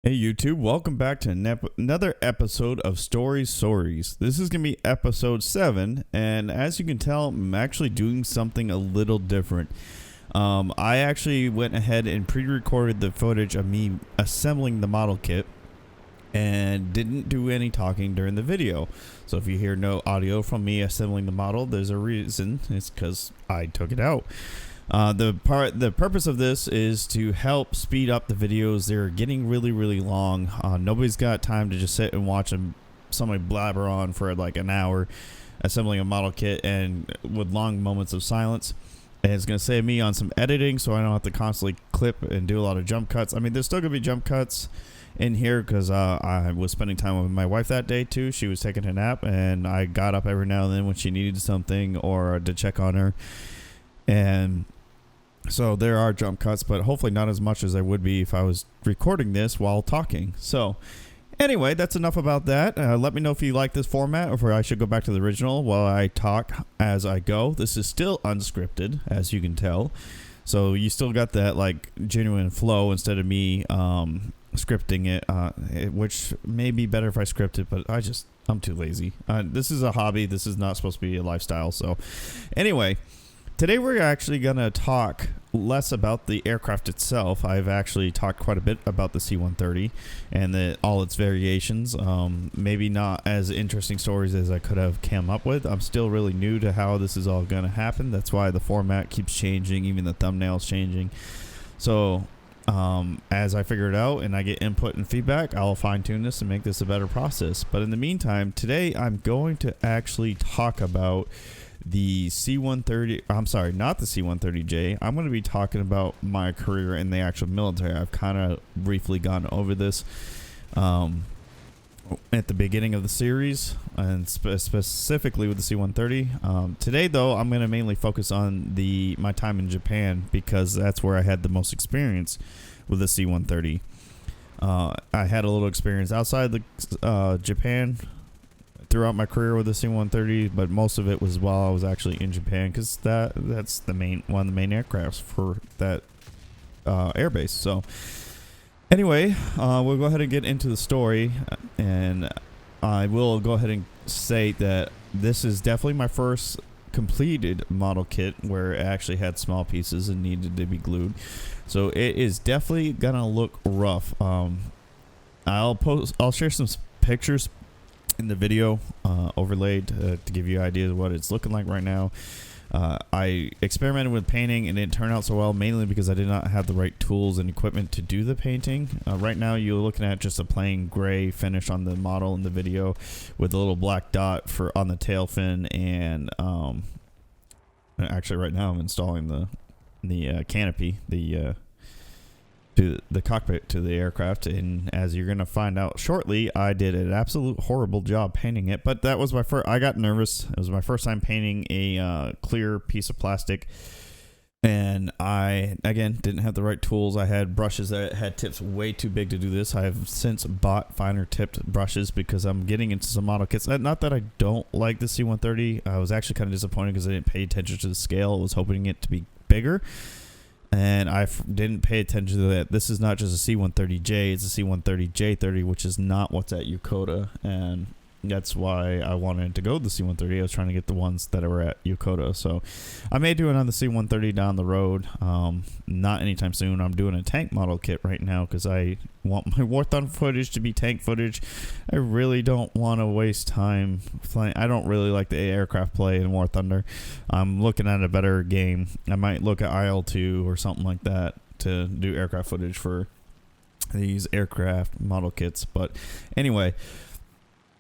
Hey YouTube, welcome back to another episode of Storied Sorties. This is going to be episode 7, and as you can tell, I'm actually doing something a little different. I actually went ahead and pre-recorded the footage of me assembling the model kit and didn't do any talking during the video. So if you hear no audio from me assembling the model, there's a reason. It's because I took it out. The purpose of this is to help speed up the videos. They're getting really long. Nobody's got time to just sit and watch somebody blabber on for like an hour assembling a model kit and with long moments of silence. And it's going to save me on some editing, so I don't have to constantly clip and do a lot of jump cuts. I mean, there's still going to be jump cuts in here because I was spending time with my wife that day too. She was taking a nap, and I got up every now and then when she needed something or to check on her. And so there are jump cuts, but hopefully not as much as there would be if I was recording this while talking. So anyway, that's enough about that. Let me know if you like this format or if I should go back to the original while I talk as I go. This is still unscripted, as you can tell. So you still got that like genuine flow instead of me scripting it, which may be better if I script it, but I'm too lazy. This is a hobby. This is not supposed to be a lifestyle. So anyway, today we're actually going to talk less about the aircraft itself. I've actually talked quite a bit about the C-130 and all its variations. Maybe not as interesting stories as I could have come up with. I'm still really new to how this is all going to happen. That's why the format keeps changing, even the thumbnail's changing. So as I figure it out and I get input and feedback, I'll fine-tune this and make this a better process. But in the meantime, today I'm going to actually talk about the C-130, I'm sorry, not the C-130J. I'm going to be talking about my career in the actual military. I've kind of briefly gone over this at the beginning of the series, and specifically with the C-130. Today, though, I'm going to mainly focus on my time in Japan because that's where I had the most experience with the C-130. I had a little experience outside the Japan throughout my career with the C-130, but most of it was while I was actually in Japan because that's one of the main aircrafts for that airbase. So anyway, we'll go ahead and get into the story, and I will go ahead and say that this is definitely my first completed model kit where it actually had small pieces and needed to be glued. So it is definitely gonna look rough. I'll share some pictures in the video overlaid to give you ideas of what it's looking like right now. I experimented with painting and it didn't turn out so well, mainly because I did not have the right tools and equipment to do the painting. Right now you're looking at just a plain gray finish on the model in the video with a little black dot on the tail fin, and actually right now I'm installing the canopy, to the cockpit to the aircraft, and as you're gonna find out shortly, I did an absolute horrible job painting it. But that was my first. I got nervous. It was my first time painting a clear piece of plastic, and I again didn't have the right tools. I had brushes that had tips way too big to do this. I have since bought finer tipped brushes because I'm getting into some model kits. Not that I don't like the C-130. I was actually kind of disappointed because I didn't pay attention to the scale. I was hoping it to be bigger, and I didn't pay attention to that. This is not just a C-130J, it's a C-130J-30, which is not what's at Yokota, and that's why I wanted to go to the C-130. I was trying to get the ones that were at Yokota. So I may do it on the C-130 down the road. Not anytime soon. I'm doing a tank model kit right now because I want my War Thunder footage to be tank footage. I really don't want to waste time playing. I don't really like the aircraft play in War Thunder. I'm looking at a better game. I might look at IL-2 or something like that to do aircraft footage for these aircraft model kits. But anyway,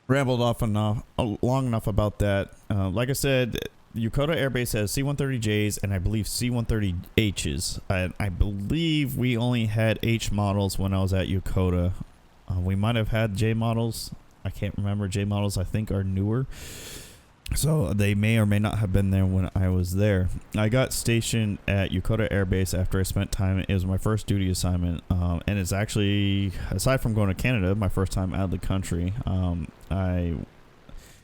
rambled off enough, long enough about that. Like I said, Yokota Air Base has C-130Js and I believe C-130Hs. I believe we only had H models when I was at Yokota. We might have had J models. I can't remember. J models I think are newer, so they may or may not have been there when I was there. I got stationed at Yokota Air Base after I spent time. It was my first duty assignment, and it's actually, aside from going to Canada, my first time out of the country.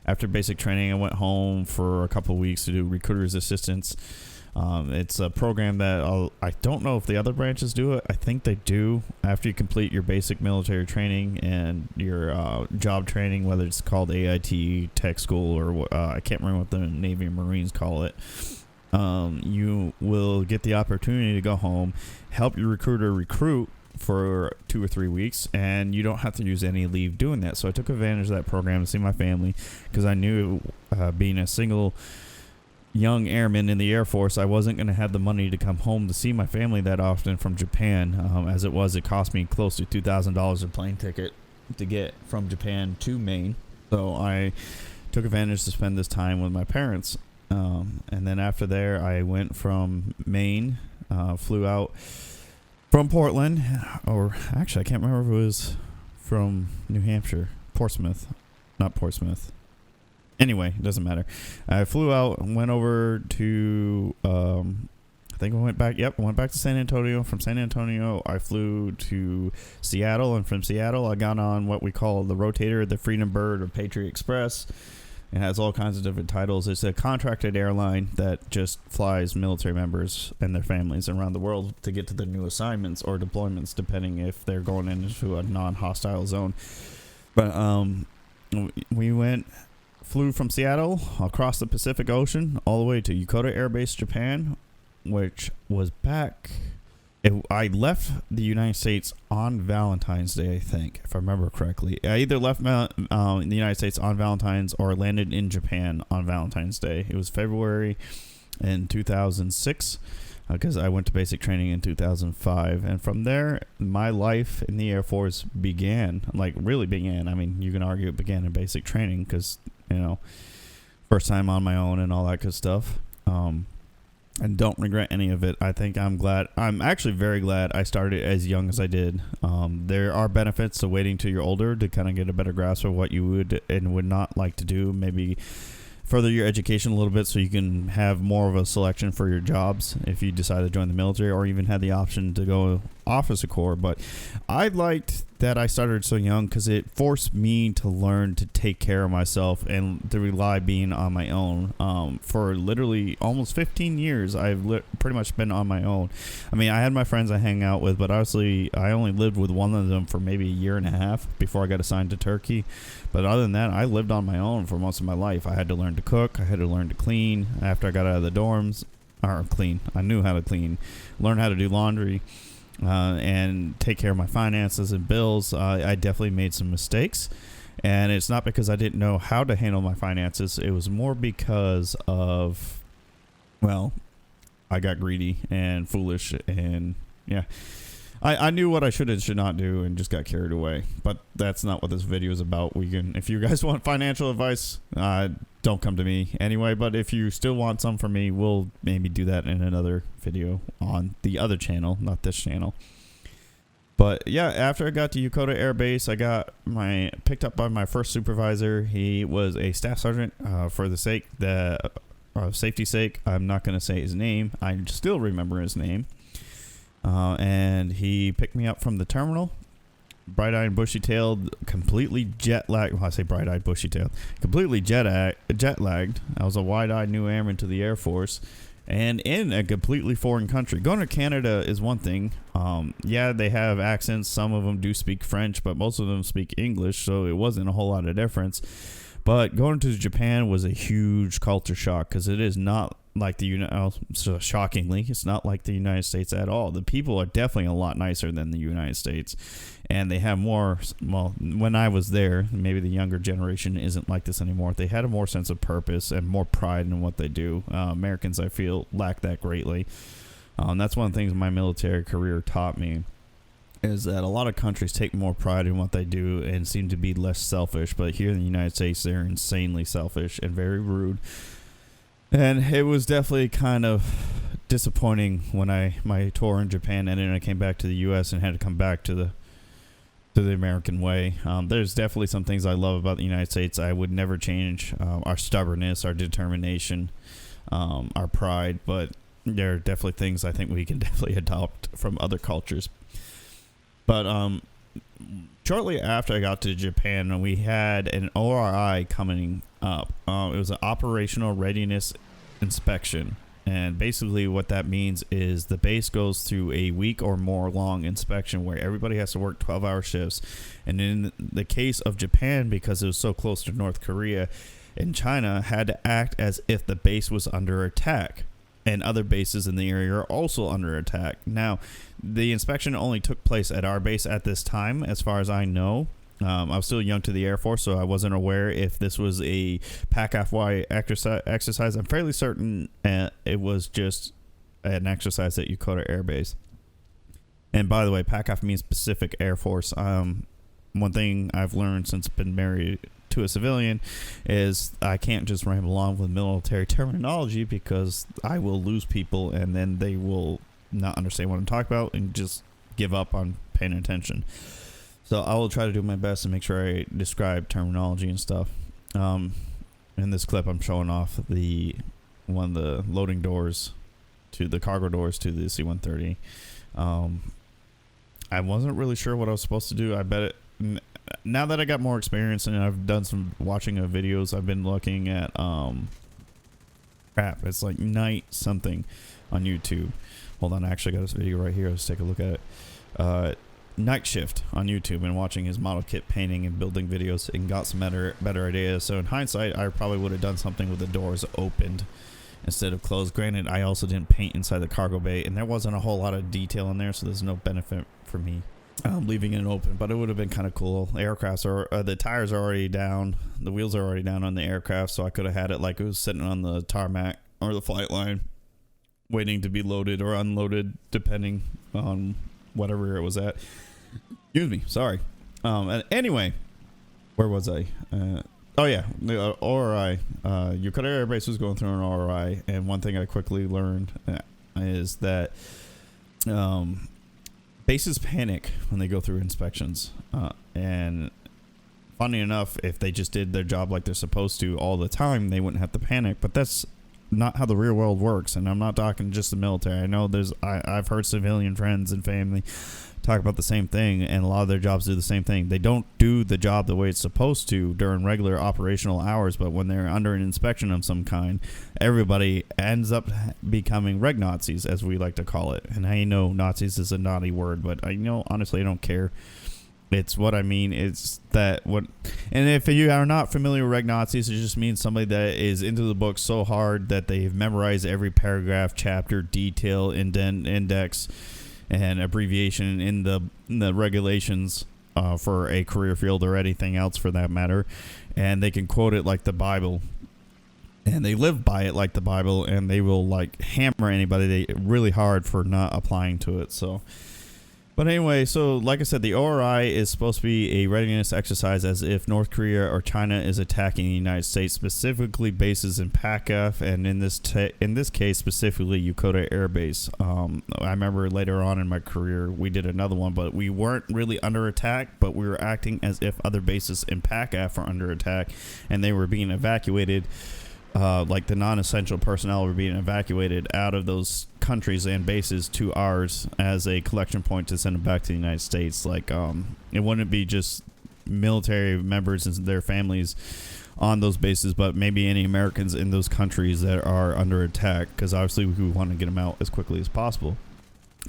After basic training, I went home for a couple of weeks to do recruiter's assistance It's a program that I don't know if the other branches do it. I think they do. After you complete your basic military training and your job training, whether it's called AIT, tech school, or I can't remember what the Navy and Marines call it, you will get the opportunity to go home, help your recruiter recruit for 2 or 3 weeks, and you don't have to use any leave doing that. So I took advantage of that program to see my family, because I knew being a single young airman in the Air Force, I wasn't going to have the money to come home to see my family that often from Japan. As it cost me close to $2,000 a plane ticket to get from Japan to Maine. So I took advantage to spend this time with my parents. And then after there, I went from Maine, flew out from Portland, or actually I can't remember if it was from New Hampshire, not Portsmouth. Anyway, it doesn't matter. I flew out and went over to, I think I went back to San Antonio. From San Antonio, I flew to Seattle, and from Seattle, I got on what we call the Rotator, the Freedom Bird, or Patriot Express. It has all kinds of different titles. It's a contracted airline that just flies military members and their families around the world to get to their new assignments or deployments, depending if they're going into a non-hostile zone. But we flew from Seattle across the Pacific Ocean all the way to Yokota Air Base, Japan, which was back. I left the United States on Valentine's Day, I think, if I remember correctly. I either left the United States on Valentine's or landed in Japan on Valentine's Day. It was February in 2006, because I went to basic training in 2005. And from there, my life in the Air Force began, really began. I mean, you can argue it began in basic training because, first time on my own and all that good stuff. And don't regret any of it. I think I'm actually very glad I started as young as I did. There are benefits to waiting till you're older to kind of get a better grasp of what you would and would not like to do. Maybe further your education a little bit so you can have more of a selection for your jobs if you decide to join the military, or even had the option to go officer corps. But I liked that I started so young because it forced me to learn to take care of myself and to rely being on my own. For literally almost 15 years, I've pretty much been on my own. I mean, I had my friends I hang out with, but honestly, I only lived with one of them for maybe a year and a half before I got assigned to Turkey. But other than that, I lived on my own for most of my life. I had to learn to cook. I had to learn to clean after I got out of the dorms. Or clean. I knew how to clean. Learn how to do laundry. And take care of my finances and bills. I definitely made some mistakes, and it's not because I didn't know how to handle my finances. It was more because of, I got greedy and foolish, and I knew what I should and should not do and just got carried away. But that's not what this video is about. If you guys want financial advice, don't come to me anyway. But if you still want some from me, we'll maybe do that in another video on the other channel, not this channel. But yeah, after I got to Yokota Air Base, I got picked up by my first supervisor. He was a staff sergeant. For the safety's sake, I'm not going to say his name. I still remember his name. And he picked me up from the terminal, bright-eyed, bushy-tailed, completely jet-lagged. Well, I say bright-eyed, bushy-tailed, completely jet-lagged. I was a wide-eyed new airman to the Air Force, and in a completely foreign country. Going to Canada is one thing. They have accents. Some of them do speak French, but most of them speak English, so it wasn't a whole lot of difference. But going to Japan was a huge culture shock because it is not like shockingly, it's not like the United States at all. The people are definitely a lot nicer than the United States, and they have more. Well, when I was there, maybe the younger generation isn't like this anymore. They had a more sense of purpose and more pride in what they do. Americans, I feel, lack that greatly. That's one of the things my military career taught me, is that a lot of countries take more pride in what they do and seem to be less selfish. But here in the United States, they're insanely selfish and very rude. And it was definitely kind of disappointing when my tour in Japan ended and I came back to the U.S. and had to come back to the American way. There's definitely some things I love about the United States. I would never change our stubbornness, our determination, our pride. But there are definitely things I think we can definitely adopt from other cultures. But shortly after I got to Japan, we had an ORI coming up. It was an operational readiness inspection. And basically what that means is the base goes through a week or more long inspection where everybody has to work 12-hour shifts. And in the case of Japan, because it was so close to North Korea and China, had to act as if the base was under attack. And other bases in the area are also under attack. Now, the inspection only took place at our base at this time, as far as I know. I was still young to the Air Force, so I wasn't aware if this was a PAC-FY exercise. I'm fairly certain it was just an exercise at Yokota Air Base. And by the way, PAC-FY means Pacific Air Force. One thing I've learned since I've been married to a civilian is I can't just ramble along with military terminology, because I will lose people and then they will not understand what I'm talking about and just give up on paying attention. So I will try to do my best to make sure I describe terminology and stuff. In this clip, I'm showing off one of the loading doors to the cargo doors to the C-130. I wasn't really sure what I was supposed to do. I bet it. Now that I got more experience and I've done some watching of videos, I've been looking at crap. It's like Night something on YouTube. Hold on, I actually got this video right here. Let's take a look at it. Night Shift on YouTube, and watching his model kit painting and building videos, and got some better ideas. So in hindsight, I probably would have done something with the doors opened instead of closed. Granted, I also didn't paint inside the cargo bay, and there wasn't a whole lot of detail in there, so there's no benefit for me leaving it open. But it would have been kind of cool. The tires are already down, the wheels are already down on the aircraft, so I could have had it like it was sitting on the tarmac or the flight line, waiting to be loaded or unloaded, depending on whatever it was at. Excuse me, sorry. Anyway, where was I? Oh yeah, the ORI. Yokota Air Base was going through an ORI, and one thing I quickly learned is that bases panic when they go through inspections. And funny enough, if they just did their job like they're supposed to all the time, they wouldn't have to panic. But that's not how the real world works, and I'm not talking just the military. I know I've heard civilian friends and family talk about the same thing, and a lot of their jobs do the same thing. They don't do the job the way it's supposed to during regular operational hours, but when they're under an inspection of some kind, everybody ends up becoming reg Nazis, as we like to call it. And I know Nazis is a naughty word, but honestly I don't care. It's what I mean. It's that what, and if you are not familiar with reg Nazis, it just means somebody that is into the book so hard that they've memorized every paragraph, chapter, detail, indent, index, and abbreviation in the regulations for a career field or anything else for that matter, and they can quote it like the Bible, and they live by it like the Bible, and they will like hammer anybody really hard for not applying to it. So but anyway, so like I said, the ORI is supposed to be a readiness exercise as if North Korea or China is attacking the United States, specifically bases in PACF, and in this case specifically Yokota Air Base. I remember later on in my career we did another one, but we weren't really under attack, but we were acting as if other bases in PACF were under attack, and they were being evacuated. Like the non-essential personnel were being evacuated out of those countries and bases to ours as a collection point to send them back to the United States. Like, it wouldn't be just military members and their families on those bases, but maybe any Americans in those countries that are under attack, because obviously we want to get them out as quickly as possible.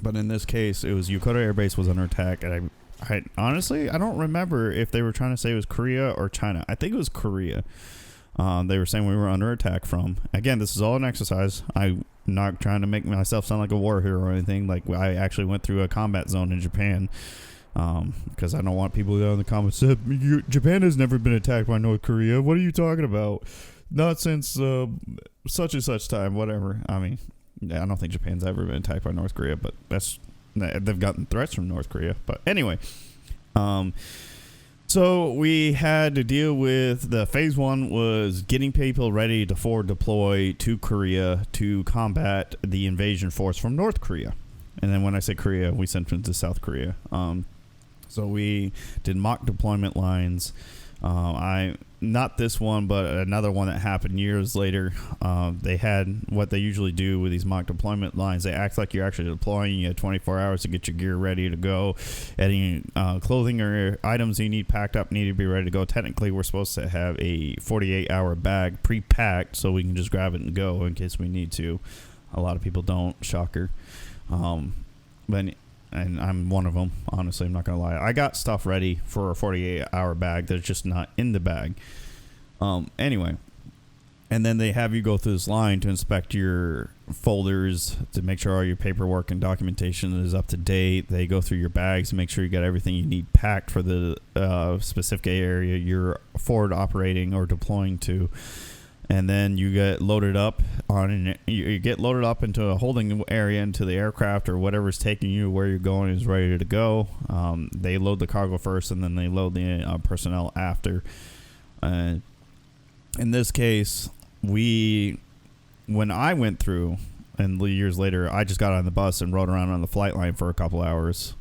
But in this case, it was Yokota Air Base was under attack, and I honestly, I don't remember if they were trying to say it was Korea or China. I think it was Korea. They were saying we were under attack from. Again, this is all an exercise. I'm not trying to make myself sound like a war hero or anything. Like, I actually went through a combat zone in Japan, because I don't want people in the comments said Japan has never been attacked by North Korea. What are you talking about? Not since such and such time. Whatever. I mean, I don't think Japan's ever been attacked by North Korea, but they've gotten threats from North Korea. But anyway, so we had to deal with the phase one was getting people ready to forward deploy to Korea to combat the invasion force from North Korea. And then when I say Korea, we sent them to South Korea. So we did mock deployment lines. Not this one, but another one that happened years later. They had what they usually do with these mock deployment lines. They act like you're actually deploying. You have 24 hours to get your gear ready to go. Any clothing or items you need packed up need to be ready to go. Technically, we're supposed to have a 48-hour bag pre-packed so we can just grab it and go in case we need to. A lot of people don't. Shocker. But and I'm one of them. Honestly, I'm not gonna lie. I got stuff ready for a 48-hour bag that's just not in the bag. Anyway, and then they have you go through this line to inspect your folders to make sure all your paperwork and documentation is up to date. They go through your bags to make sure you got everything you need packed for the specific area you're forward operating or deploying to. And then you get loaded up you get loaded up into a holding area into the aircraft or whatever's taking you where you're going is ready to go. They load the cargo first, and then they load the personnel after. In this case, when I went through, and years later, I just got on the bus and rode around on the flight line for a couple hours.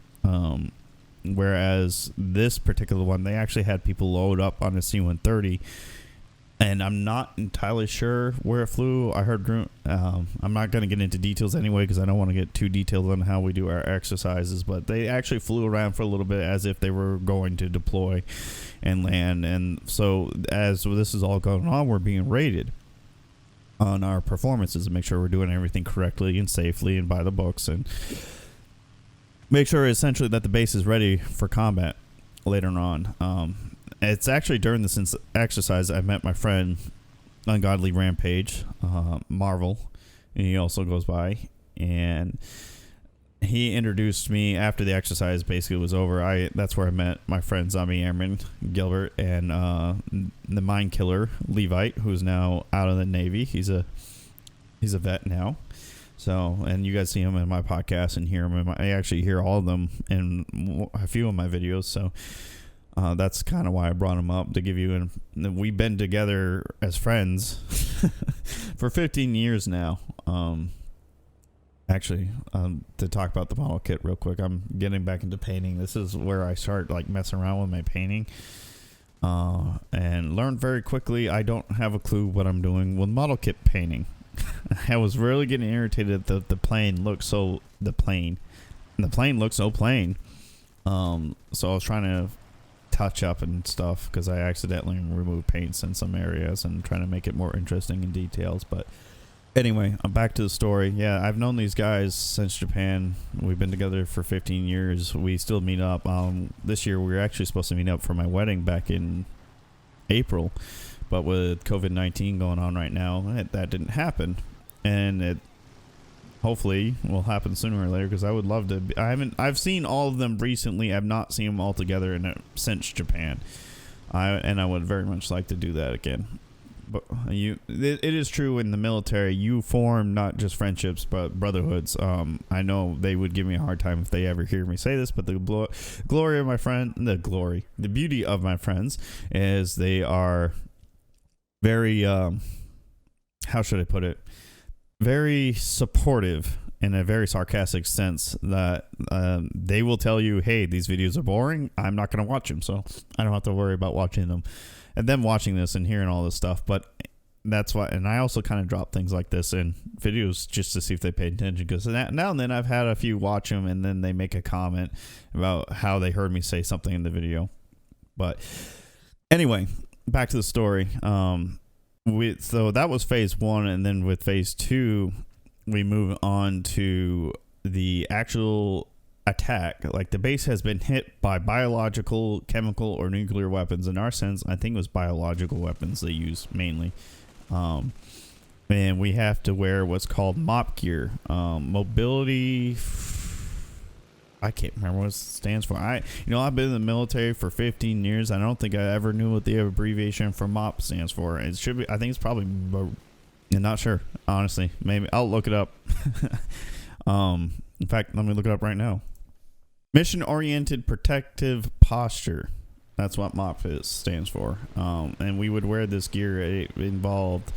Whereas this particular one, they actually had people load up on the C-130. And I'm not entirely sure where it flew. I heard, I'm not going to get into details anyway because I don't want to get too detailed on how we do our exercises. But they actually flew around for a little bit as if they were going to deploy and land. And so as this is all going on, we're being rated on our performances to make sure we're doing everything correctly and safely and by the books. And make sure essentially that the base is ready for combat later on. It's actually during this exercise I met my friend Ungodly Rampage, Marvel, and he also goes by, and he introduced me after the exercise basically was over. That's where I met my friend Zombie Airman Gilbert and the Mind Killer Levite, who's now out of the Navy. He's a vet now. So, and you guys see him in my podcast and hear him. I actually hear all of them in a few of my videos. So. That's kind of why I brought him up to give you. And we've been together as friends for 15 years now. Actually, to talk about the model kit real quick, I'm getting back into painting. This is where I start like messing around with my painting, and learned very quickly. I don't have a clue what I'm doing with model kit painting. I was really getting irritated that the plane looks so plain. So I was trying to touch up and stuff because I accidentally removed paints in some areas and trying to make it more interesting in details. But anyway, I'm back to the story. Yeah, I've known these guys since Japan. We've been together for 15 years. We still meet up. This year we were actually supposed to meet up for my wedding back in April, but with COVID-19 going on right now, that didn't happen, and it hopefully will happen sooner or later because I would love to. I've seen all of them recently. I've not seen them all together since Japan. I would very much like to do that again. But it is true in the military. You form not just friendships but brotherhoods. I know they would give me a hard time if they ever hear me say this, but the beauty of my friends is they are very how should I put it? Very supportive in a very sarcastic sense that they will tell you, hey, these videos are boring. I'm not going to watch them, so I don't have to worry about watching them. And them watching this and hearing all this stuff. But that's why, and I also kind of drop things like this in videos just to see if they pay attention. Because now and then I've had a few watch them and then they make a comment about how they heard me say something in the video. But anyway, back to the story. So that was phase 1, and then with phase 2, we move on to the actual attack. Like the base has been hit by biological, chemical, or nuclear weapons. In our sense, I think it was biological weapons they use mainly. And we have to wear what's called MOP gear. Mobility. I can't remember what it stands for. I've been in the military for 15 years. I don't think I ever knew what the abbreviation for MOP stands for. It should be. I think it's probably. I'm not sure, honestly. Maybe I'll look it up. In fact, let me look it up right now. Mission-oriented protective posture. That's what MOP stands for. And we would wear this gear. It involved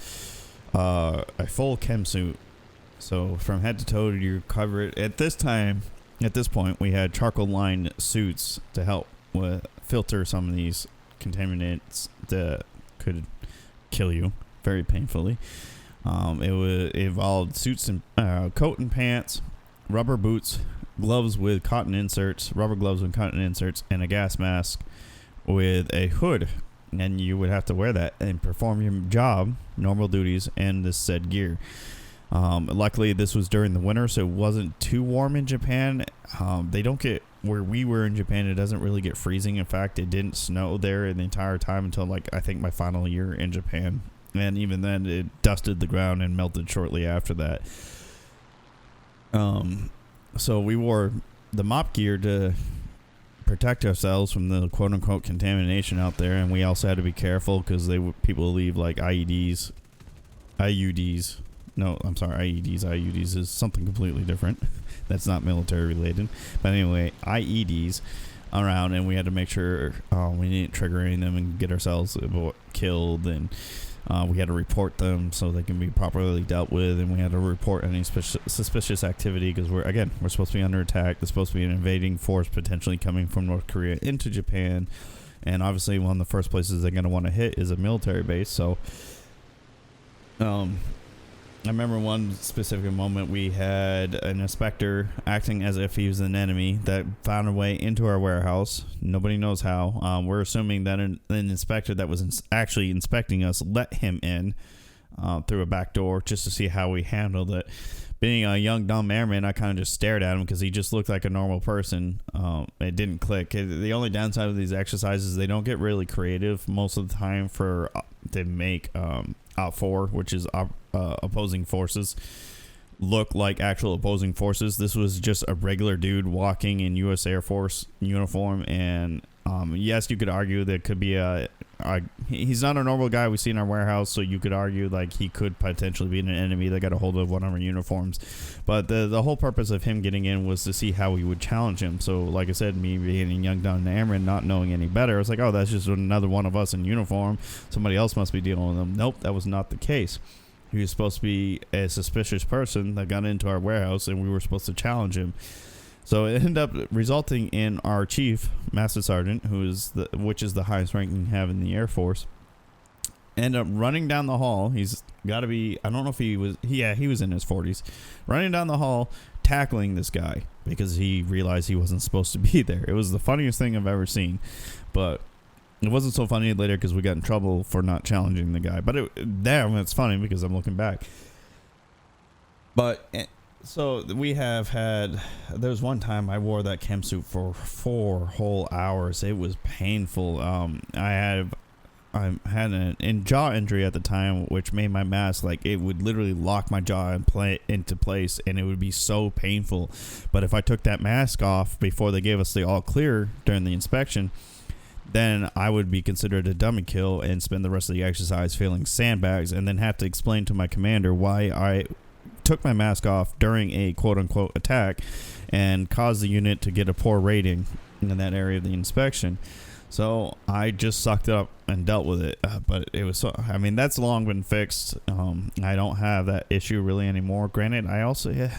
a full chem suit. So from head to toe, you cover it. At this point, we had charcoal lined suits to help with filter some of these contaminants that could kill you very painfully. It involved suits and coat and pants, rubber boots, gloves with cotton inserts, rubber gloves with cotton inserts, and a gas mask with a hood. And you would have to wear that and perform your job, normal duties, and this said gear. Luckily, this was during the winter, so it wasn't too warm in Japan. They don't get, where we were in Japan, it doesn't really get freezing. In fact, it didn't snow there the entire time until, like, I think my final year in Japan. And even then, it dusted the ground and melted shortly after that. So we wore the mop gear to protect ourselves from the quote-unquote contamination out there, and we also had to be careful because people leave like IUDs. No, I'm sorry, IUDs is something completely different. That's not military related. But anyway, IEDs around, and we had to make sure we didn't trigger any of them and get ourselves killed, and we had to report them so they can be properly dealt with, and we had to report any suspicious activity because we're supposed to be under attack. There's supposed to be an invading force potentially coming from North Korea into Japan, and obviously one of the first places they're going to want to hit is a military base. So I remember one specific moment we had an inspector acting as if he was an enemy that found a way into our warehouse. Nobody knows how. We're assuming that an inspector that was actually inspecting us let him in through a back door just to see how we handled it. Being a young, dumb airman, I kind of just stared at him because he just looked like a normal person. It didn't click. The only downside of these exercises, they don't get really creative most of the time to make OPFOR, which is opposing forces, look like actual opposing forces. This was just a regular dude walking in U.S. Air Force uniform, and yes, you could argue there could be he's not a normal guy we see in our warehouse, so you could argue like he could potentially be an enemy that got a hold of one of our uniforms. But the whole purpose of him getting in was to see how we would challenge him. So like I said, me being a young dumb airman, not knowing any better, I was like, oh, that's just another one of us in uniform. Somebody else must be dealing with them. Nope, that was not the case. He was supposed to be a suspicious person that got into our warehouse, and we were supposed to challenge him. So it ended up resulting in our chief, Master Sergeant, which is the highest ranking you have in the Air Force, ended up running down the hall. He's got to be, I don't know if he was in his 40s, running down the hall, tackling this guy because he realized he wasn't supposed to be there. It was the funniest thing I've ever seen, but it wasn't so funny later because we got in trouble for not challenging the guy. But it's funny because I'm looking back. But so we have had, there was one time I wore that chem suit for 4 whole hours. It was painful. I had a jaw injury at the time, which made my mask, like, it would literally lock my jaw into place, and it would be so painful. But if I took that mask off before they gave us the all clear during the inspection, then I would be considered a dummy kill and spend the rest of the exercise feeling sandbags, and then have to explain to my commander why I took my mask off during a quote-unquote attack and caused the unit to get a poor rating in that area of the inspection. So I just sucked it up and dealt with it. But it was so, I mean, that's long been fixed. I don't have that issue really anymore. Granted, I also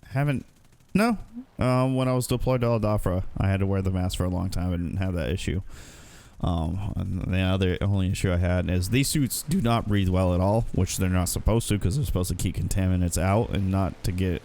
haven't. No. When I was deployed to Al Dhafra, I had to wear the mask for a long time. I didn't have that issue. The only issue I had is these suits do not breathe well at all, which they're not supposed to, because they're supposed to keep contaminants out and not to get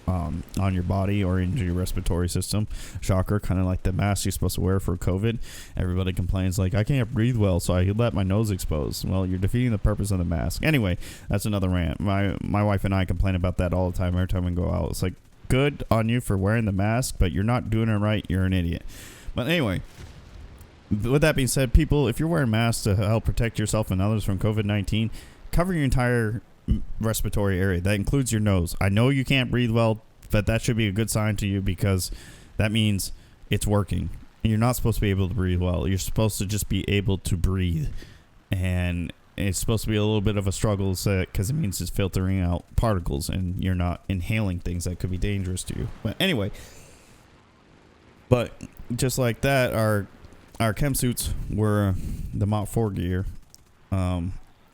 on your body or into your respiratory system. Shocker, kind of like the mask you're supposed to wear for COVID. Everybody complains like, I can't breathe well, so I let my nose expose. Well, you're defeating the purpose of the mask. Anyway, that's another rant. My wife and I complain about that all the time every time we go out. It's like, good on you for wearing the mask, but you're not doing it right. You're an idiot. But anyway, with that being said, people, if you're wearing masks to help protect yourself and others from COVID-19, cover your entire respiratory area. That includes your nose. I know you can't breathe well, but that should be a good sign to you, because that means it's working. You're not supposed to be able to breathe well. You're supposed to just be able to breathe. And it's supposed to be a little bit of a struggle because it means it's filtering out particles and you're not inhaling things that could be dangerous to you. But anyway, but just like that, our chem suits were the Mach 4 gear.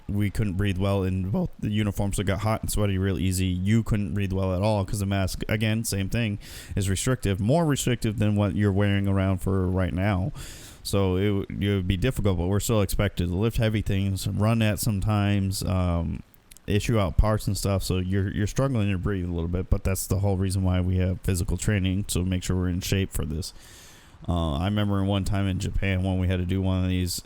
We couldn't breathe well in both the uniforms, so it got hot and sweaty real easy. You couldn't breathe well at all because the mask, again, same thing, is restrictive, more restrictive than what you're wearing around for right now. So it would be difficult, but we're still expected to lift heavy things, run at sometimes, issue out parts and stuff. So you're struggling to breathe a little bit, but that's the whole reason why we have physical training, so make sure we're in shape for this. I remember one time in Japan when we had to do one of these,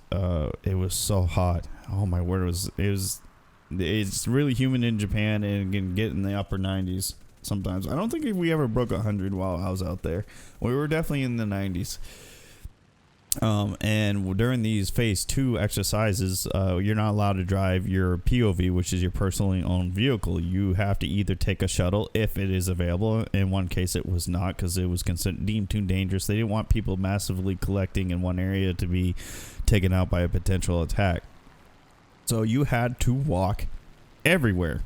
it was so hot. Oh my word, it was It's really humid in Japan, and it can get in the upper 90s sometimes. I don't think we ever broke 100 while I was out there. We were definitely in the 90s. And during these phase 2 exercises, you're not allowed to drive your POV, which is your personally owned vehicle. You have to either take a shuttle if it is available. In one case, it was not, because it was deemed too dangerous. They didn't want people massively collecting in one area to be taken out by a potential attack. So you had to walk everywhere.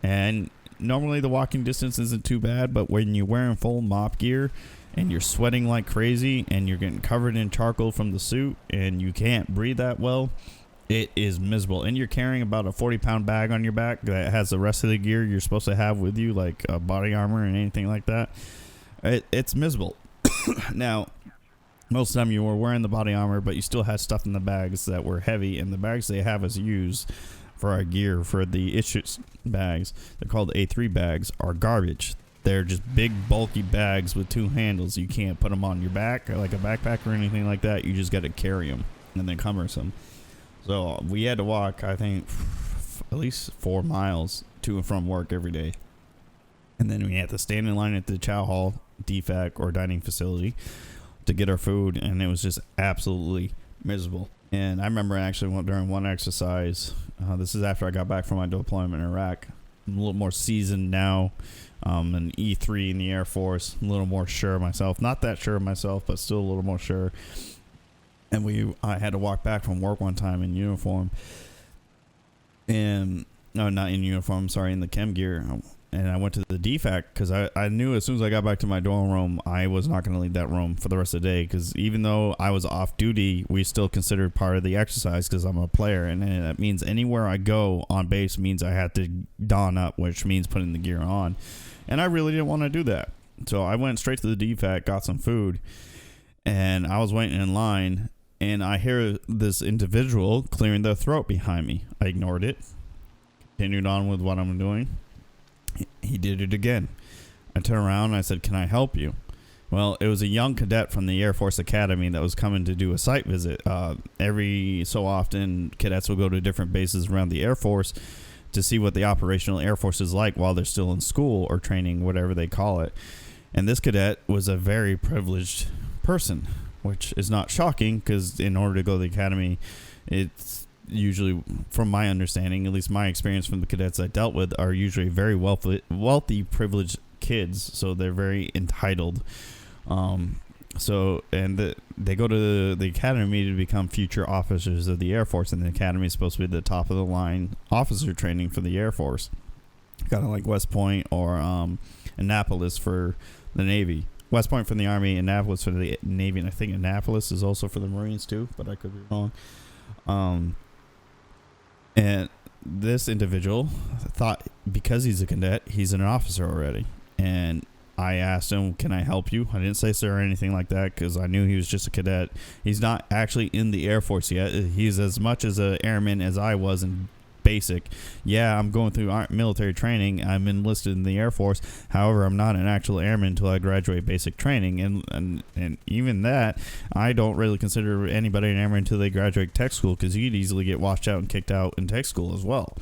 And normally the walking distance isn't too bad, but when you're wearing full mop gear and you're sweating like crazy and you're getting covered in charcoal from the suit and you can't breathe that well, it is miserable. And you're carrying about a 40-pound bag on your back that has the rest of the gear you're supposed to have with you, like body armor and anything like that. It's miserable. Now, most of the time you were wearing the body armor, but you still had stuff in the bags that were heavy, and the bags they have us use for our gear, for the issues bags, they're called A3 bags, are garbage. They're just big bulky bags with 2 handles. You can't put them on your back or like a backpack or anything like that. You just got to carry them, and they're cumbersome. So we had to walk, I think, at least 4 miles to and from work every day. And then we had to stand in line at the chow hall, DFAC, or dining facility to get our food, and it was just absolutely miserable. And I remember actually during one exercise, this is after I got back from my deployment in Iraq. I'm a little more seasoned now, an E3 in the Air Force, a little more sure of myself. Not that sure of myself, but still a little more sure. And I had to walk back from work one time in uniform, and no, not in uniform, sorry, in the chem gear. And I went to the DFAC because I knew as soon as I got back to my dorm room, I was not going to leave that room for the rest of the day, because even though I was off duty, we still considered part of the exercise because I'm a player. And that means anywhere I go on base means I had to don up, which means putting the gear on. And I really didn't want to do that. So I went straight to the DFAC, got some food, and I was waiting in line, and I hear this individual clearing their throat behind me. I ignored it, continued on with what I'm doing. He did it again. I turned around and I said, "Can I help you?" Well, it was a young cadet from the Air Force Academy that was coming to do a site visit. Every so often, cadets will go to different bases around the Air Force to see what the operational Air Force is like while they're still in school or training, whatever they call it. And this cadet was a very privileged person, which is not shocking, because in order to go to the academy, it's usually, from my understanding, at least my experience from the cadets I dealt with, are usually very wealthy, privileged kids, so they're very entitled. They go to the academy to become future officers of the Air Force, and the academy is supposed to be the top of the line officer training for the Air Force, kind of like West Point or Annapolis for the Navy. West Point for the Army, Annapolis for the Navy, and I think Annapolis is also for the Marines too, but I could be wrong. And this individual thought because he's a cadet, he's an officer already. And I asked him, "Can I help you?" I didn't say sir or anything like that, because I knew he was just a cadet. He's not actually in the Air Force yet. He's as much as an airman as I was in basic. Yeah, I'm going through military training. I'm enlisted in the Air Force. However, I'm not an actual airman until I graduate basic training. And even that, I don't really consider anybody an airman until they graduate tech school, because you'd easily get washed out and kicked out in tech school as well.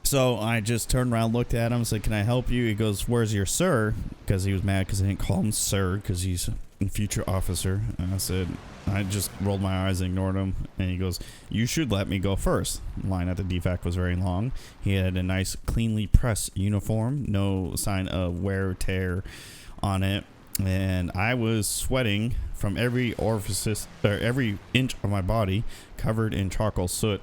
So I just turned around, looked at him, and said, "Can I help you?" He goes, "Where's your sir?" Because he was mad because I didn't call him sir, because he's a future officer. And I just rolled my eyes and ignored him. And he goes, "You should let me go first." The line at the DFAC was very long. He had a nice, cleanly pressed uniform, no sign of wear or tear on it. And I was sweating from every orifice, or every inch of my body, covered in charcoal soot.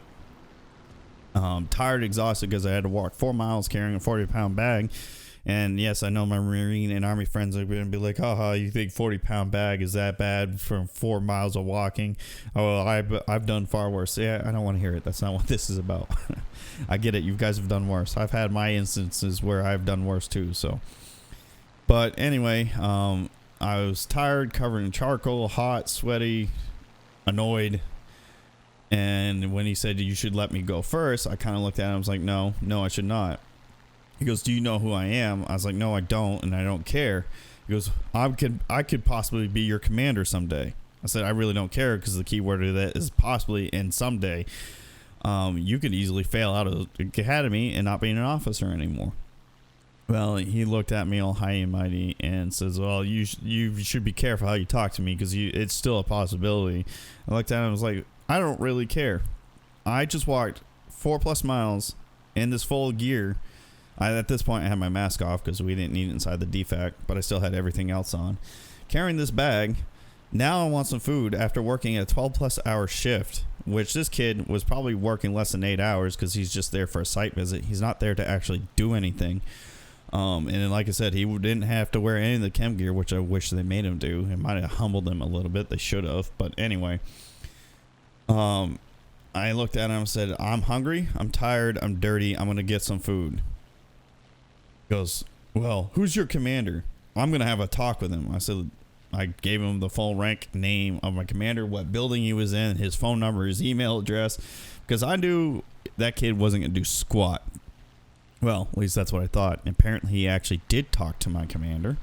Tired, exhausted, because I had to walk 4 miles carrying a 40-pound bag. And yes, I know my Marine and Army friends are going to be like, "Haha, you think 40-pound bag is that bad from 4 miles of walking?" Oh, well, I've done far worse. Yeah, I don't want to hear it. That's not what this is about. I get it. You guys have done worse. I've had my instances where I've done worse too. So, but anyway, I was tired, covered in charcoal, hot, sweaty, annoyed. And when he said, "You should let me go first," I kind of looked at him. I was like, no, I should not. He goes, "Do you know who I am?" I was like, "No, I don't, and I don't care." He goes, I could possibly be your commander someday." I said, "I really don't care," because the key word of that is possibly and someday. you could easily fail out of the academy and not be an officer anymore. Well, he looked at me all high and mighty and says, well, you should be careful how you talk to me because it's still a possibility. I looked at him and was like, I don't really care. I just walked 4+ miles in this full gear. At this point, I had my mask off because we didn't need it inside the DFAC, but I still had everything else on. Carrying this bag. Now I want some food after working a 12+ hour shift, which this kid was probably working less than 8 hours because he's just there for a site visit. He's not there to actually do anything. And then, like I said, he didn't have to wear any of the chem gear, which I wish they made him do. It might have humbled him a little bit. They should have. But anyway, I looked at him and said, I'm hungry, I'm tired, I'm dirty, I'm going to get some food. He goes, well, who's your commander? I'm going to have a talk with him. I said, I gave him the full rank name of my commander, what building he was in, his phone number, his email address, because I knew that kid wasn't going to do squat. Well, at least that's what I thought. And apparently he actually did talk to my commander,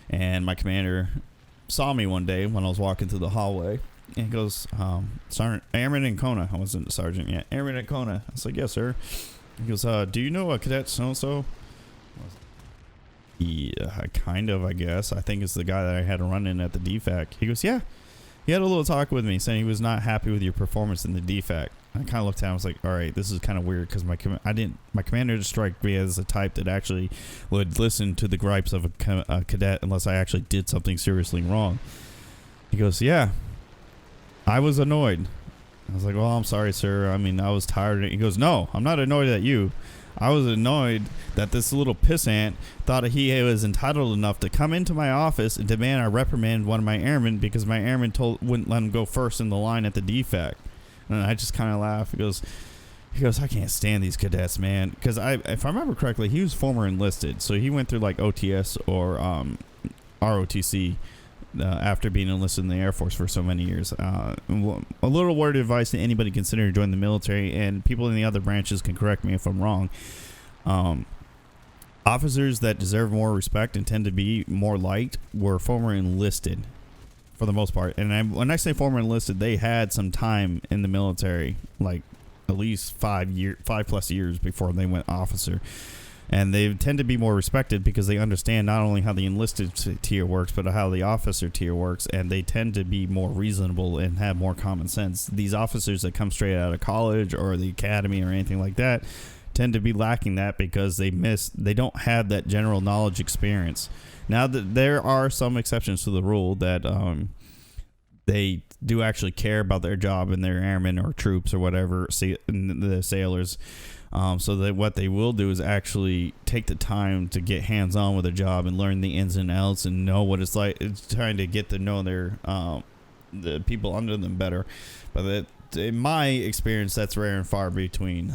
and my commander saw me one day when I was walking through the hallway, and he goes, Sergeant Airman Ancona. I wasn't a sergeant yet. Airman Ancona. I was like, yes, sir. He goes, do you know a cadet so-and-so? Yeah, kind of, I guess. I think it's the guy that I had to run in at the DFAC. He goes, yeah. He had a little talk with me saying he was not happy with your performance in the DFAC. I kind of looked at him and was like, all right, this is kind of weird because my commander didn't strike me as the type that actually would listen to the gripes of a cadet unless I actually did something seriously wrong. He goes, yeah, I was annoyed. I was like, well, I'm sorry, sir. I mean, I was tired. He goes, no, I'm not annoyed at you. I was annoyed that this little pissant thought he was entitled enough to come into my office and demand I reprimand one of my airmen because my airman wouldn't let him go first in the line at the DFAC. And I just kind of laugh. He goes, I can't stand these cadets, man. Because if I remember correctly, he was former enlisted, so he went through like OTS or ROTC after being enlisted in the Air Force for so many years. A little word of advice to anybody considering joining the military, and people in the other branches can correct me if I'm wrong. Officers that deserve more respect and tend to be more liked were former enlisted, for the most part. And when I say former enlisted, they had some time in the military, like at least 5+ years before they went officer. And they tend to be more respected because they understand not only how the enlisted tier works, but how the officer tier works. And they tend to be more reasonable and have more common sense. These officers that come straight out of college or the academy or anything like that tend to be lacking that because they don't have that general knowledge experience. Now, there are some exceptions to the rule that they do actually care about their job and their airmen or troops or whatever, the sailors. So that what they will do is actually take the time to get hands-on with a job and learn the ins and outs and know what it's like. It's trying to get to know their the people under them better. But in my experience, that's rare and far between.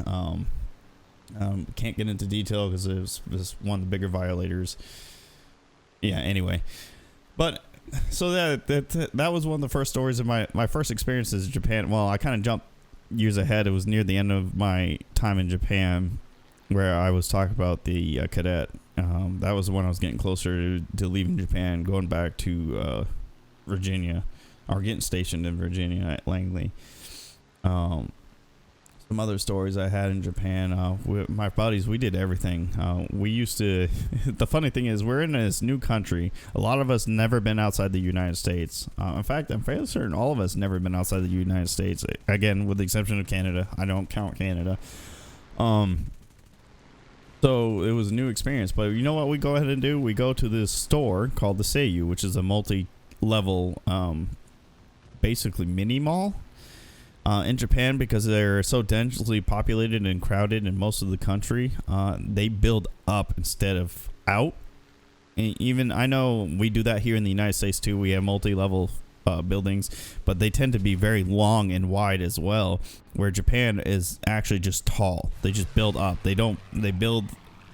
Can't get into detail because it was one of the bigger violators. Yeah, anyway. But so that was one of the first stories of my first experiences in Japan. Well, I kind of jumped years ahead. It was near the end of my time in Japan where I was talking about the cadet. That was when I was getting closer to leaving Japan, going back to Virginia, or getting stationed in Virginia at Langley. Some other stories I had in Japan, with my buddies, we did everything. We used to, the funny thing is we're in this new country. A lot of us never been outside the United States. In fact, I'm fairly certain all of us never been outside the United States. Again, with the exception of Canada. I don't count Canada. So it was a new experience. But you know what we go ahead and do? We go to this store called the Seiyu, which is a multi-level, basically mini mall. In Japan, because they're so densely populated and crowded in most of the country, they build up instead of out. And even I know we do that here in the United States too. We have multi-level buildings, but they tend to be very long and wide as well, where Japan is actually just tall. They just build up. They build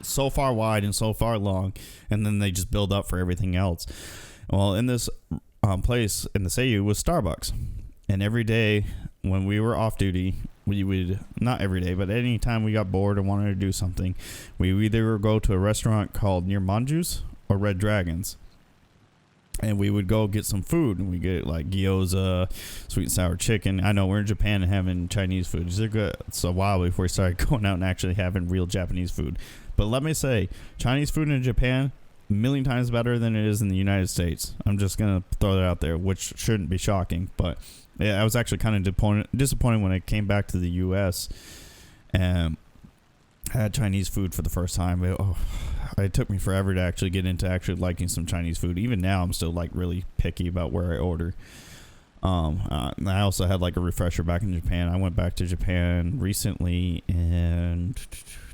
so far wide and so far long, and then they just build up for everything else. Well, in this place in the Seiyu was Starbucks, and every day when we were off duty, we would, not every day, but any time we got bored and wanted to do something, we either go to a restaurant called Near Manju's or Red Dragons. and we would go get some food, and we get like gyoza, sweet and sour chicken. I know we're in Japan and having Chinese food. It's a while before we started going out and actually having real Japanese food. But let me say, Chinese food in Japan, a million times better than it is in the United States. I'm just going to throw that out there, which shouldn't be shocking. But yeah, I was actually kind of disappointed when I came back to the U.S. and had Chinese food for the first time. It took me forever to actually get into actually liking some Chinese food. Even now, I'm still like really picky about where I order. I also had like a refresher back in Japan. I went back to Japan recently in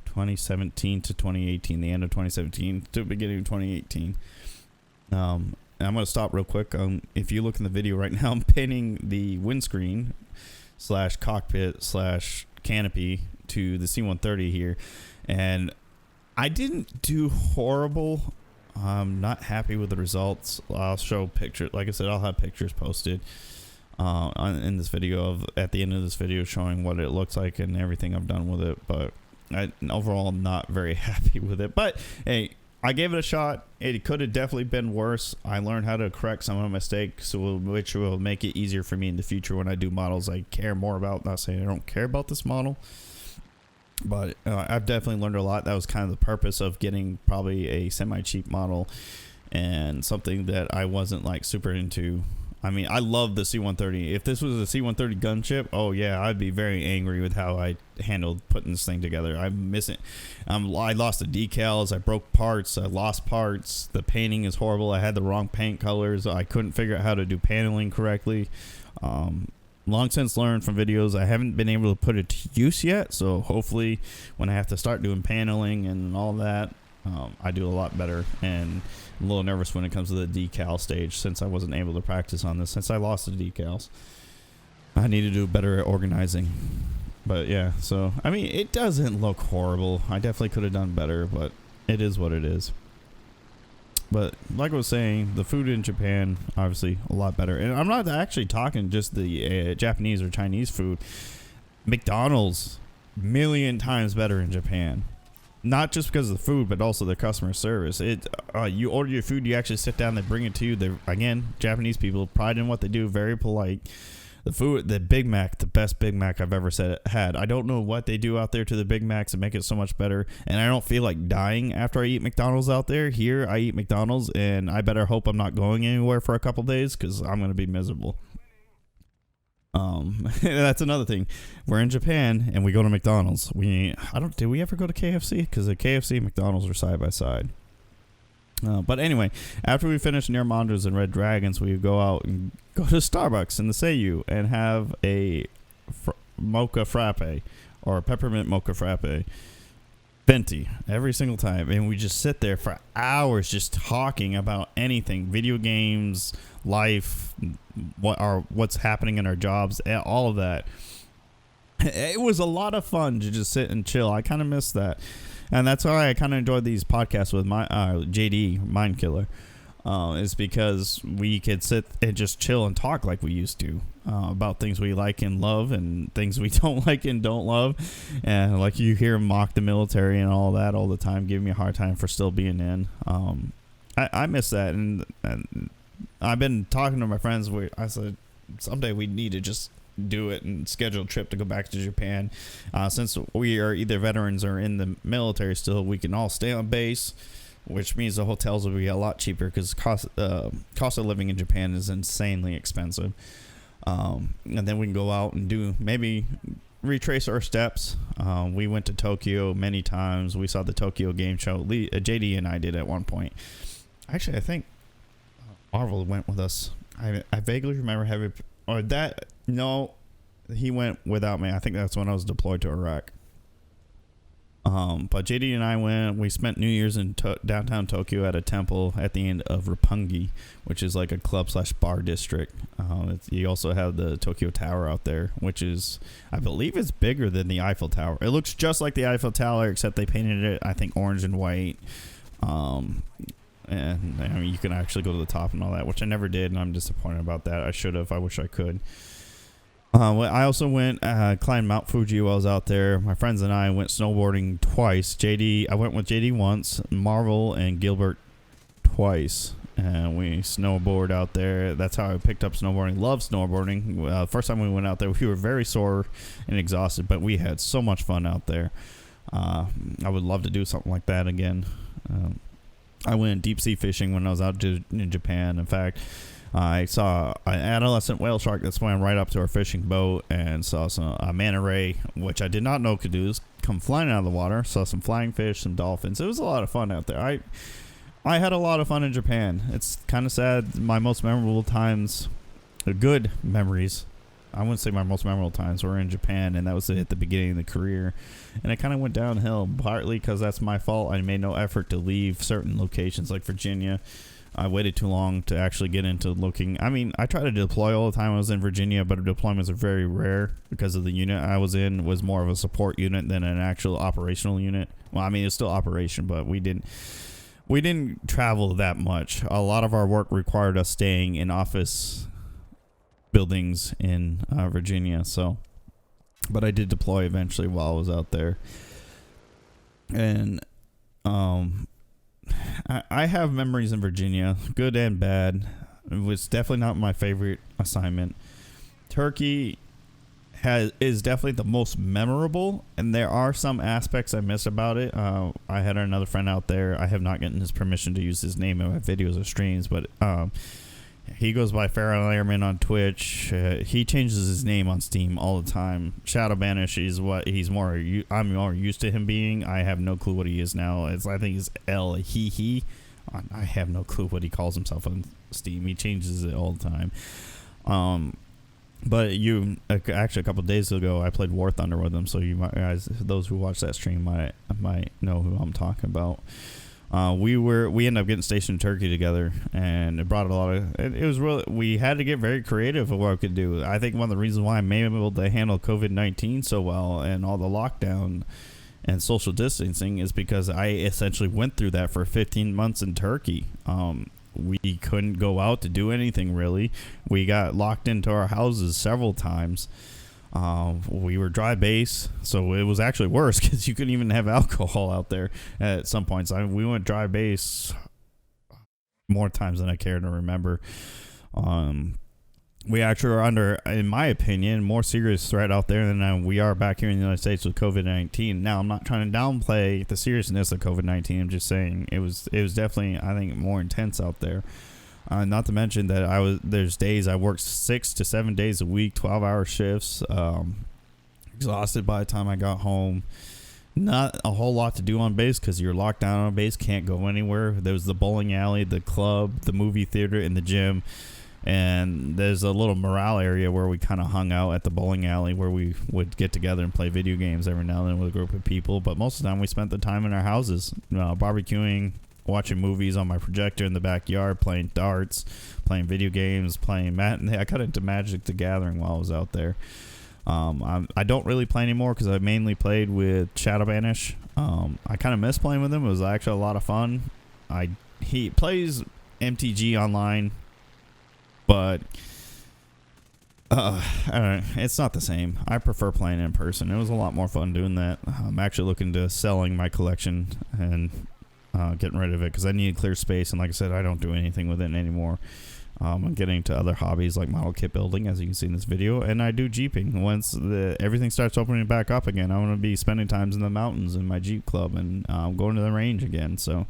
2017 to 2018, the end of 2017 to the beginning of 2018. And I'm going to stop real quick. If you look in the video right now, I'm painting the windscreen / cockpit / canopy to the C-130 here, and I didn't do horrible. I'm not happy with the results. I'll show pictures. Like I said, I'll have pictures posted in this video at the end of this video showing what it looks like and everything I've done with it. But overall, I'm not very happy with it. But hey, I gave it a shot. It could have definitely been worse. I learned how to correct some of my mistakes, which will make it easier for me in the future when I do models I care more about. Not saying I don't care about this model, but I've definitely learned a lot. That was kind of the purpose of getting probably a semi-cheap model and something that I wasn't like super into. I mean, I love the C-130. If this was a C-130 gunship, oh yeah, I'd be very angry with how I handled putting this thing together. I'm missing. I lost the decals. I broke parts. I lost parts. The painting is horrible. I had the wrong paint colors. I couldn't figure out how to do paneling correctly. Long since learned from videos. I haven't been able to put it to use yet, so hopefully when I have to start doing paneling and all that, I do a lot better. And I'm a little nervous when it comes to the decal stage, since I wasn't able to practice on this since I lost the decals. I need to do better at organizing. But yeah, so I mean, it doesn't look horrible. I definitely could have done better, but it is what it is. But like I was saying, the food in Japan, obviously a lot better. And I'm not actually talking just the Japanese or Chinese food. McDonald's, million times better in Japan. Not just because of the food, but also the customer service. You order your food, you actually sit down, they bring it to you. They're, again, Japanese people, pride in what they do, very polite. The food, the Big Mac, the best Big Mac I've ever had. I don't know what they do out there to the Big Macs to make it so much better, and I don't feel like dying after I eat McDonald's out there. Here, I eat McDonald's, and I better hope I'm not going anywhere for a couple days, because I'm going to be miserable. That's another thing. We're in Japan, and we go to McDonald's. Did we ever go to KFC? Because the KFC and McDonald's are side by side. But anyway, after we finish near Mondo's and Red Dragons, we go out and go to Starbucks in the Seiyu and have a mocha frappe or peppermint mocha frappe. Venti every single time, and we just sit there for hours just talking about anything, video games, life, what's happening in our jobs, all of that. It was a lot of fun to just sit and chill. I kind of miss that. And that's why I kind of enjoyed these podcasts with my JD, Mind Killer, is because we could sit and just chill and talk like we used to about things we like and love and things we don't like and don't love. And like you hear him mock the military and all that all the time, giving me a hard time for still being in. I miss that. And I've been talking to my friends where I said someday we need to just do it and schedule a trip to go back to Japan. Since we are either veterans or in the military still, we can all stay on base, which means the hotels will be a lot cheaper because cost of living in Japan is insanely expensive. And then we can go out and maybe retrace our steps. We went to Tokyo many times. We saw the Tokyo Game Show. JD and I did at one point. Actually, I think Marvel went with us. I vaguely remember having... No, he went without me. I think that's when I was deployed to Iraq. But JD and I went. We spent New Year's in downtown Tokyo at a temple at the end of Roppongi, which is like a club/bar district. You also have the Tokyo Tower out there, which is, I believe, it's bigger than the Eiffel Tower. It looks just like the Eiffel Tower, except they painted it, I think, orange and white. And I mean, you can actually go to the top and all that, which I never did, and I'm disappointed about that. I should have. I wish I could. I also went climbed Mount Fuji while I was out there. My friends and I went snowboarding twice. I went with JD once, Marvel and Gilbert twice. and we snowboard out there. That's how I picked up snowboarding. Love snowboarding. First time we went out there, we were very sore and exhausted, but we had so much fun out there. I would love to do something like that again. I went deep sea fishing when I was out in Japan. In fact, I saw an adolescent whale shark that swam right up to our fishing boat, and saw a manta ray, which I did not know could do this, come flying out of the water. Saw some flying fish, some dolphins. It was a lot of fun out there. I had a lot of fun in Japan. It's kind of sad. My most memorable times, good memories, I wouldn't say my most memorable times were in Japan, and that was at the beginning of the career. And it kind of went downhill, partly because that's my fault. I made no effort to leave certain locations like Virginia. I waited too long to actually get into looking. I mean, I tried to deploy all the time I was in Virginia, but deployments are very rare because of the unit I was in was more of a support unit than an actual operational unit. Well, I mean, it's still operation, but we didn't travel that much. A lot of our work required us staying in office buildings in Virginia. So, but I did deploy eventually while I was out there. And I have memories in Virginia, good and bad. It was definitely not my favorite assignment. Turkey is definitely the most memorable, and there are some aspects I miss about it. I had another friend out there. I have not gotten his permission to use his name in my videos or streams, but he goes by Pharaoh Airman on Twitch. He changes his name on Steam all the time. Shadow Banish is what I'm more used to him being. I have no clue what he is now. I think it's he. I have no clue what he calls himself on Steam. He changes it all the time. But actually a couple of days ago I played War Thunder with him, so you might, guys, those who watch that stream might know who I'm talking about. We ended up getting stationed in Turkey together, and it brought a lot of. It was really, we had to get very creative with what we could do. I think one of the reasons why I'm able to handle COVID-19 so well and all the lockdown and social distancing is because I essentially went through that for 15 months in Turkey. We couldn't go out to do anything really. We got locked into our houses several times. We were dry base, so it was actually worse because you couldn't even have alcohol out there at some points. We went dry base more times than I care to remember. We actually are under, in my opinion, more serious threat out there than we are back here in the United States with COVID-19. Now, I'm not trying to downplay the seriousness of COVID-19. I'm just saying it was definitely, I think, more intense out there. Not to mention that there's days I worked 6 to 7 days a week, 12-hour shifts, exhausted by the time I got home. Not a whole lot to do on base because you're locked down on base, can't go anywhere. There was the bowling alley, the club, the movie theater, and the gym. And there's a little morale area where we kind of hung out at the bowling alley where we would get together and play video games every now and then with a group of people. But most of the time we spent the time in our houses, barbecuing, watching movies on my projector in the backyard, playing darts, playing video games, playing I got into Magic the Gathering while I was out there. I don't really play anymore because I mainly played with Shadow Banish. I kind of miss playing with him. It was actually a lot of fun. He plays MTG online, but I don't know, it's not the same. I prefer playing in person. It was a lot more fun doing that. I'm actually looking to selling my collection and getting rid of it because I need clear space, and like I said, I don't do anything with it anymore. I'm getting to other hobbies like model kit building, as you can see in this video, and I do jeeping. Once everything starts opening back up again, I'm going to be spending times in the mountains in my Jeep club and going to the range again. So I'm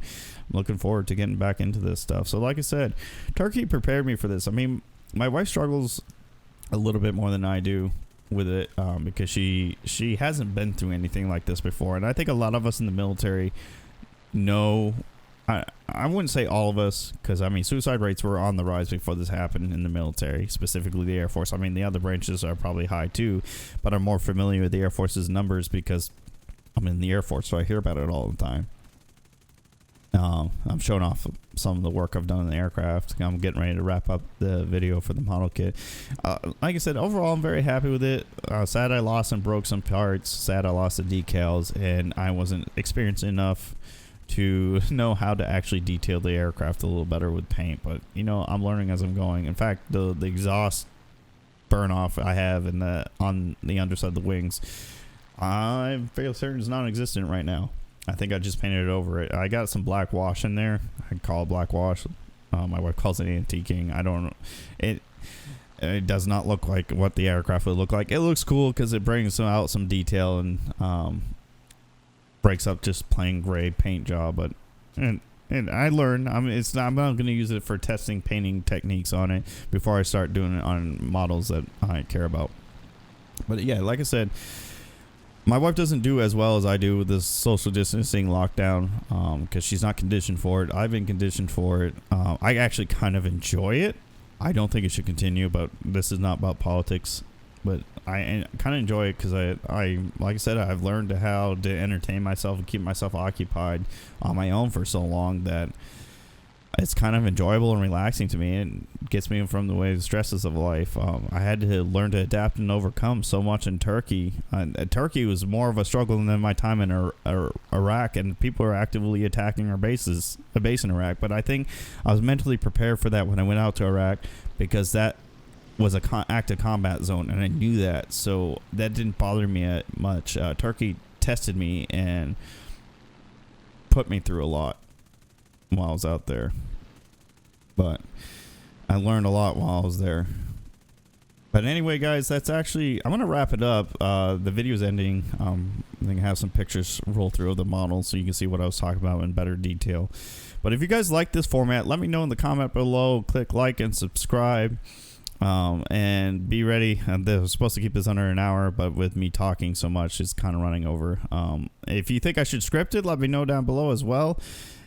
looking forward to getting back into this stuff. So like I said, Turkey prepared me for this. I mean, my wife struggles a little bit more than I do with it because she hasn't been through anything like this before, and I think a lot of us in the military know. I wouldn't say all of us, because I mean suicide rates were on the rise before this happened in the military, specifically the Air Force. I mean the other branches are probably high too, but I'm more familiar with the Air Force's numbers because I'm in the Air Force, so I hear about it all the time. I'm showing off some of the work I've done in the aircraft. I'm getting ready to wrap up the video for the model kit. Like I said, overall I'm very happy with it. Sad I lost and broke some parts. Sad I lost the decals, and I wasn't experienced enough to know how to actually detail the aircraft a little better with paint, but I'm learning as I'm going. In fact, the exhaust burn off I have on the underside of the wings, I'm fairly certain is non-existent right now. I think I just painted it over it. I got some black wash in there. I call it black wash. My wife calls it antiquing. I don't know. It does not look like what the aircraft would look like. It looks cool because it brings out some detail and breaks up just plain gray paint job. But and I learned. I'm not going to use it for testing painting techniques on it before I start doing it on models that I care about. But yeah, like I said, my wife doesn't do as well as I do with this social distancing lockdown because she's not conditioned for it. I've been conditioned for it. I actually kind of enjoy it. I don't think it should continue, but this is not about politics. But I kind of enjoy it because I like I said, I've learned how to entertain myself and keep myself occupied on my own for so long that it's kind of enjoyable and relaxing to me. It gets me from the stresses of life. I had to learn to adapt and overcome so much in Turkey. Turkey was more of a struggle than my time in Iraq, and people are actively attacking a base in Iraq. But I think I was mentally prepared for that when I went out to Iraq because that was a active combat zone, and I knew that, so that didn't bother me much. Turkey tested me and put me through a lot while I was out there, but I learned a lot while I was there. But anyway, guys, I'm gonna wrap it up. The video's ending. I'm gonna have some pictures roll through of the models so you can see what I was talking about in better detail. But if you guys like this format, let me know in the comment below. Click like and subscribe. And be ready. They were supposed to keep this under an hour, but with me talking so much, it's kind of running over. If you think I should script it, let me know down below as well.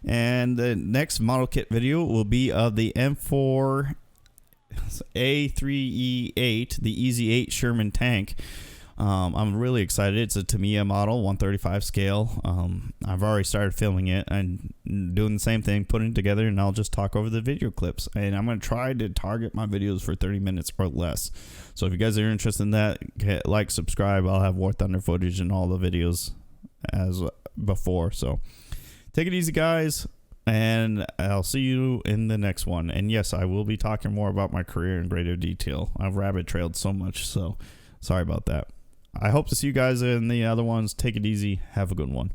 And the next model kit video will be of the M4 A3E8, the Easy 8 Sherman tank. I'm really excited. It's a Tamiya model, 135 scale. I've already started filming it and doing the same thing, putting it together, and I'll just talk over the video clips. And I'm going to try to target my videos for 30 minutes or less. So if you guys are interested in that, hit like, subscribe. I'll have War Thunder footage in all the videos as before. So take it easy, guys, and I'll see you in the next one. And yes, I will be talking more about my career in greater detail. I've rabbit trailed so much, so sorry about that. I hope to see you guys in the other ones. Take it easy. Have a good one.